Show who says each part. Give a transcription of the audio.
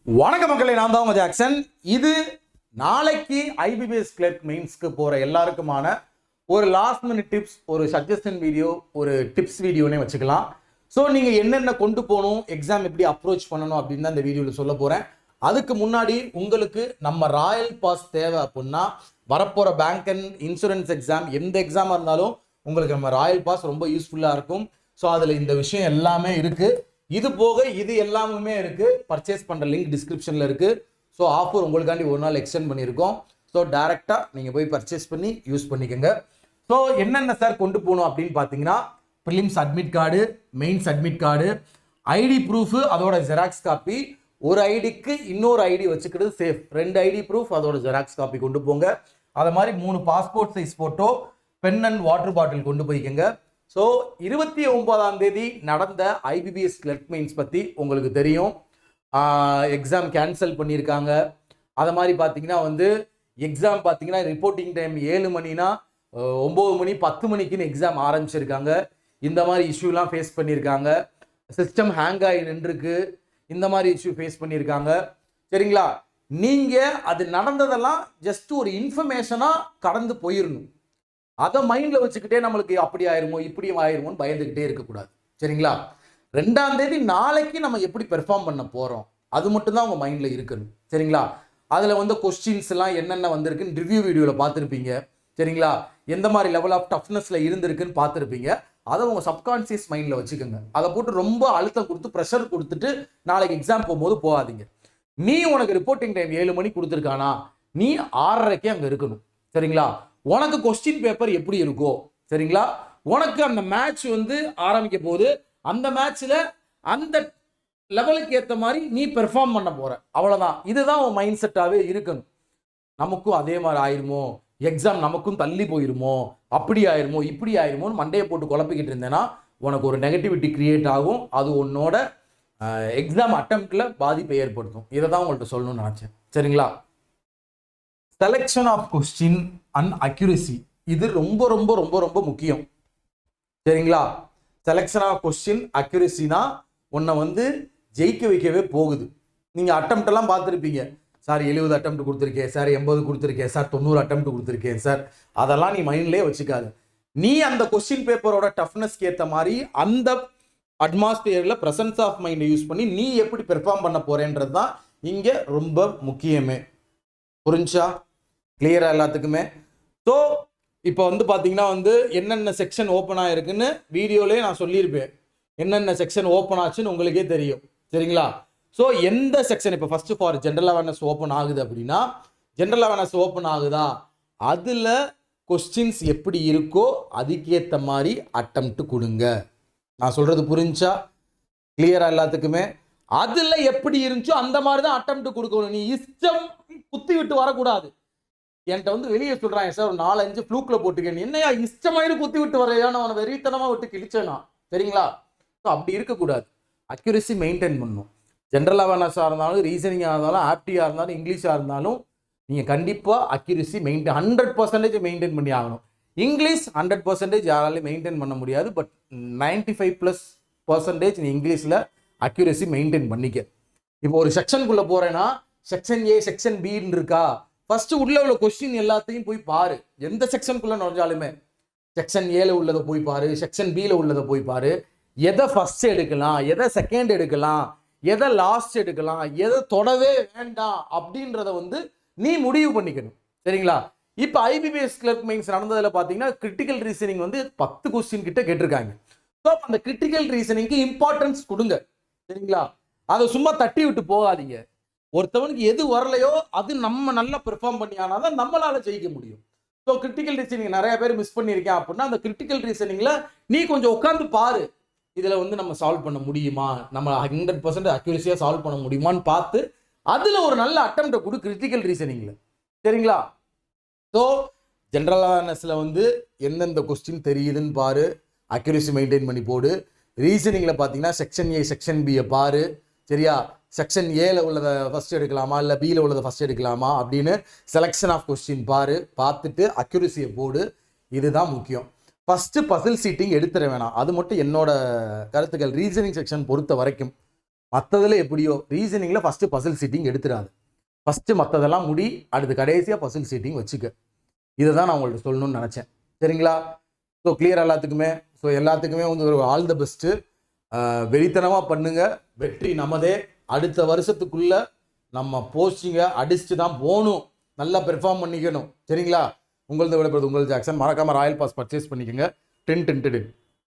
Speaker 1: வணக்க மக்களை, நான் தான் உங்க ஜாக்சன். இது நாளைக்கு ஐபிபிஎஸ் கிளர்க் மெயின்ஸ்க்கு போற எல்லாருக்குமான ஒரு லாஸ்ட் மினிட் டிப்ஸ், ஒரு சஜஷன் வீடியோ, ஒரு டிப்ஸ் வீடியோனே வச்சுக்கலாம். ஸோ நீங்கள் என்னென்ன கொண்டு போகணும், எக்ஸாம் எப்படி அப்ரோச் பண்ணணும் அப்படின்னு தான் இந்த வீடியோவில் சொல்ல போகிறேன். அதுக்கு முன்னாடி உங்களுக்கு நம்ம ராயல் பாஸ் தேவை அப்படின்னா, வரப்போகிற பேங்க் அண்ட் இன்சூரன்ஸ் எக்ஸாம், எந்த எக்ஸாமாக இருந்தாலும் உங்களுக்கு நம்ம ராயல் பாஸ் ரொம்ப யூஸ்ஃபுல்லாக இருக்கும். ஸோ அதில் இந்த விஷயம் எல்லாமே இருக்குது. இது போக இது எல்லாமே இருக்கு. பர்ச்சேஸ் பண்ற லிங்க் டிஸ்கிரிப்ஷன்ல இருக்கு. ஸோ ஆஃபர் உங்களுக்காண்டி ஒரு நாள் எக்ஸ்டெண்ட் பண்ணியிருக்கோம். ஸோ டைரக்டா நீங்க போய் பர்ச்சேஸ் பண்ணி யூஸ் பண்ணிக்கோங்க. ஸோ என்னென்ன சார் கொண்டு போகணும் அப்படின்னு பார்த்தீங்கன்னா, prelims admit card, mains admit card, ID proof, அதோட ஜெராக்ஸ் காப்பி. ஒரு ஐடிக்கு இன்னொரு ஐடி வச்சுக்கிறது சேஃப். 2 ஐடி ப்ரூஃப், அதோட ஜெராக்ஸ் காப்பி கொண்டு போங்க. அதை மாதிரி 3 passport size photo, pen and water bottle கொண்டு போய்க்கங்க. ஸோ 29ஆம் தேதி நடந்த ஐபிபிஎஸ் கிளர்க் மெயின்ஸ் பற்றி உங்களுக்கு தெரியும். எக்ஸாம் கேன்சல் பண்ணியிருக்காங்க. அதை மாதிரி பார்த்தீங்கன்னா எக்ஸாம் பார்த்தீங்கன்னா ரிப்போர்ட்டிங் டைம் 7 மணினா 9 மணி 10 மணிக்குன்னு எக்ஸாம் ஆரம்பிச்சிருக்காங்க. இந்த மாதிரி இஷ்யூலாம் ஃபேஸ் பண்ணியிருக்காங்க. சிஸ்டம் ஹேங் ஆகி நின்றுருக்கு. இந்த மாதிரி இஷ்யூ ஃபேஸ் பண்ணியிருக்காங்க. சரிங்களா? நீங்கள் அது நடந்ததெல்லாம் ஜஸ்ட் ஒரு இன்ஃபர்மேஷனாக கடந்து போயிடணும். அதை மைண்டில் வச்சுக்கிட்டே நம்மளுக்கு அப்படி ஆயிருமோ இப்படி ஆயிருமோன்னு பயந்துக்கிட்டே இருக்கக்கூடாது. சரிங்களா? 2ஆம் தேதி நாளைக்கு நம்ம எப்படி பெர்ஃபார்ம் பண்ண போகிறோம் அது மட்டும்தான் உங்கள் மைண்டில் இருக்கணும். சரிங்களா? அதில் கொஸ்டின்ஸ் எல்லாம் என்னென்ன வந்திருக்குன்னு ரிவ்யூ வீடியோவில் பார்த்துருப்பீங்க. சரிங்களா? எந்த மாதிரி லெவல் ஆஃப் டஃப்னஸில் இருந்திருக்குன்னு பார்த்துருப்பீங்க. அதை உங்கள் சப்கான்சியஸ் மைண்டில் வச்சுக்கோங்க. அதை போட்டு ரொம்ப அழுத்தம் கொடுத்து ப்ரெஷர் கொடுத்துட்டு நாளைக்கு எக்ஸாம் போகும்போது போகாதீங்க. நீ உனக்கு ரிப்போர்ட்டிங் டைம் 7 மணி கொடுத்துருக்கானா, நீ 6:30 அங்கே இருக்கணும். சரிங்களா? உனக்கு கொஸ்டின் பேப்பர் எப்படி இருக்கோ, சரிங்களா, உனக்கு அந்த மேட்ச் ஆரம்பிக்க போது அந்த மேட்ச்ல அந்த லெவலுக்கு ஏற்ற மாதிரி நீ பெர்ஃபார்ம் பண்ண போற. அவ்வளவுதான். இதுதான் உன் மைண்ட் செட்டாவே இருக்கணும். நமக்கும் அதே மாதிரி ஆயிருமோ, எக்ஸாம் நமக்கும் தள்ளி போயிருமோ, அப்படி ஆயிருமோ இப்படி ஆயிருமோன்னு மண்டையை போட்டு குழப்பிக்கிட்டு இருந்தேன்னா உனக்கு ஒரு நெகட்டிவிட்டி கிரியேட் ஆகும். அது உன்னோட எக்ஸாம் அட்டெம்ப்ட்ல பாதிப்பை ஏற்படுத்தும். இதை தான் உங்கள்கிட்ட சொல்லணும்னு நினைச்சேன். சரிங்களா? Selection of question and accuracy, இது ரொம்ப ரொம்ப ரொம்ப ரொம்ப முக்கியம். சரிங்களா? செலெக்ஷன் ஆஃப் கொஸ்டின் அக்யூரசினா உன்னை ஜெயிக்க வைக்கவே போகுது. நீங்கள் அட்டெம்ப்ட் எல்லாம் பார்த்துருப்பீங்க. சார் 70 அட்டெம்ப்ட் கொடுத்துருக்கேன் சார், 80 கொடுத்துருக்கேன் சார், 90 அட்டெம்ப்ட் கொடுத்துருக்கேன் சார். அதெல்லாம் நீ மைண்ட்லேயே வச்சுக்காது. நீ அந்த கொஸ்டின் பேப்பரோட டஃப்னஸ்க்கு ஏற்ற மாதிரி அந்த அட்மாஸ்பியரில் ப்ரெசன்ஸ் ஆஃப் மைண்டை யூஸ் பண்ணி நீ எப்படி பெர்ஃபார்ம் பண்ண போறேன்றது தான் இங்கே ரொம்ப முக்கியமே. புரிஞ்சா? கிளியரா எல்லாத்துக்குமே? ஸோ இப்போ பார்த்தீங்கன்னா என்னென்ன செக்ஷன் ஓப்பன் ஆகிருக்குன்னு வீடியோலேயே நான் சொல்லியிருப்பேன். என்னென்ன செக்ஷன் ஓப்பன் ஆச்சுன்னு உங்களுக்கே தெரியும். சரிங்களா? ஸோ எந்த செக்ஷன் இப்போ first for general awareness open ஆகுது அப்படின்னா, ஜென்ரல் அவேர்னஸ் ஓப்பன் ஆகுதா, அதில் கொஸ்டின்ஸ் எப்படி இருக்கோ அதுக்கேற்ற மாதிரி அட்டெம்ப்ட் கொடுங்க. நான் சொல்றது புரிஞ்சா? கிளியரா எல்லாத்துக்குமே? அதில் எப்படி இருந்துச்சோ அந்த மாதிரி தான் அட்டெம்ப்ட் கொடுக்கணும். நீ இஷ்டம் குத்தி விட்டு வரக்கூடாது. என்கிட்ட வெளியே சொல்றாங்க, சார் ஒரு 4-5 ஃப்ளூக்ல போட்டுக்கேன். என்னையா இஷ்டமாயிரு குத்தி விட்டு வரையான அவனை வெறித்தனமா விட்டு கிழிச்சேனா? சரிங்களா? ஸோ அப்படி இருக்கக்கூடாது. அக்யூரசி மெயின்டைன் பண்ணணும். ஜென்ரல் அவேர்னஸாக இருந்தாலும், ரீசனிங்காக இருந்தாலும், ஆப்டியாக இருந்தாலும், இங்கிலீஷாக இருந்தாலும் நீங்கள் கண்டிப்பாக அக்யூரசி 100% மெயின்டைன் பண்ணி ஆகணும். இங்கிலீஷ் 100% யாராலையும் மெயின்டைன் பண்ண முடியாது. பட் 95+% நீ இங்கிலீஷில் அக்யூரசி மெயின்டைன் பண்ணிக்க. இப்போ ஒரு செக்ஷனுக்குள்ளே போகிறேன்னா, செக்ஷன் ஏ செக்ஷன் பின்னு இருக்கா, ஃபர்ஸ்ட் உள்ள உள்ள கொஸ்டின் எல்லாத்தையும் போய் பாரு. எந்த செக்ஷனுக்குள்ள நுழைஞ்சாலுமே செக்ஷன் ஏல உள்ளதை போய் பாரு, செக்ஷன் பியில் உள்ளதை போய் பாரு. எதை ஃபர்ஸ்ட் எடுக்கலாம், எதை செகண்ட் எடுக்கலாம், எதை லாஸ்ட் எடுக்கலாம், எதை தொடவே வேண்டாம் அப்படின்றத நீ முடிவு பண்ணிக்கணும். சரிங்களா? இப்போ ஐபிபிஎஸ் கிளர்க் மெயின்ஸ் நடந்ததில் பார்த்தீங்கன்னா கிரிட்டிக்கல் ரீசனிங் 10 கொஸ்டின் கிட்ட கேட்டிருக்காங்க. ஸோ அந்த கிரிட்டிக்கல் ரீசனிங்க்கு இம்பார்ட்டன்ஸ் கொடுங்க. சரிங்களா? அதை சும்மா தட்டி விட்டு போகாதீங்க. ஒருத்தவனுக்கு எது வரலையோ அது நம்ம நல்லா பெர்ஃபார்ம் பண்ணியானாதான் நம்மளால ஜெயிக்க முடியும். ஸோ கிரிட்டிக்கல் ரீசனிங் நிறைய பேர் மிஸ் பண்ணியிருக்கேன் அப்படின்னா, அந்த கிரிட்டிக்கல் ரீசனிங்ல நீ கொஞ்சம் உட்காந்து பாரு. இதில் நம்ம சால்வ் பண்ண முடியுமா, நம்ம 100% அக்யூரஸியாக சால்வ் பண்ண முடியுமான்னு பார்த்து அதில் ஒரு நல்ல அட்டெம்ப்டை கொடு கிரிட்டிக்கல் ரீசனிங்ல. சரிங்களா? ஸோ ஜென்ரல் அவேர்னஸில் எந்தெந்த கொஸ்டின் தெரியுதுன்னு பாரு, அக்யூரசி மெயின்டைன் பண்ணி போடு. ரீசனிங்கில் பார்த்தீங்கன்னா செக்ஷன் ஏ செக்ஷன் பியை பாரு. சரியா? செக்ஷன் ஏல உள்ளதை ஃபர்ஸ்ட் எடுக்கலாமா, இல்லை பியில் உள்ளதை ஃபர்ஸ்ட் எடுக்கலாமா அப்படின்னு செலெக்ஷன் ஆஃப் கொஸ்டின் பாரு. பார்த்துட்டு அக்யூரசியை போடு. இதுதான் முக்கியம். ஃபர்ஸ்ட் பசில் சீட்டிங் எடுத்துட வேணாம். அது மட்டும் என்னோட கருத்துக்கள். ரீசனிங் செக்ஷன் பொறுத்த வரைக்கும் மற்றதில் எப்படியோ ரீசனிங்கில் ஃபஸ்ட்டு பசில் சீட்டிங் எடுத்துடாது. ஃபஸ்ட்டு மற்றதெல்லாம் முடி, அடுத்து கடைசியாக பசில் சீட்டிங் வச்சுக்க. இதை தான் நான் உங்கள்கிட்ட சொல்லணும்னு நினச்சேன். சரிங்களா? ஸோ கிளியர் எல்லாத்துக்குமே. ஸோ எல்லாத்துக்குமே வந்து ஒரு ஆல் த பெஸ்ட்டு. வெறித்தனமாக பண்ணுங்கள். வெற்றி நமதே. அடுத்த வருஷத்துக்குள்ளே நம்ம போஸ்டிங்கை அடிச்சுட்டு தான் போகணும். நல்லா பெர்ஃபார்ம் பண்ணிக்கணும். சரிங்களா? உங்களது விடப்படுது உங்கள் ஜாக்சன். மறக்காமல் ராயல் பாஸ் பர்ச்சேஸ் பண்ணிக்கோங்க. 10 10 10.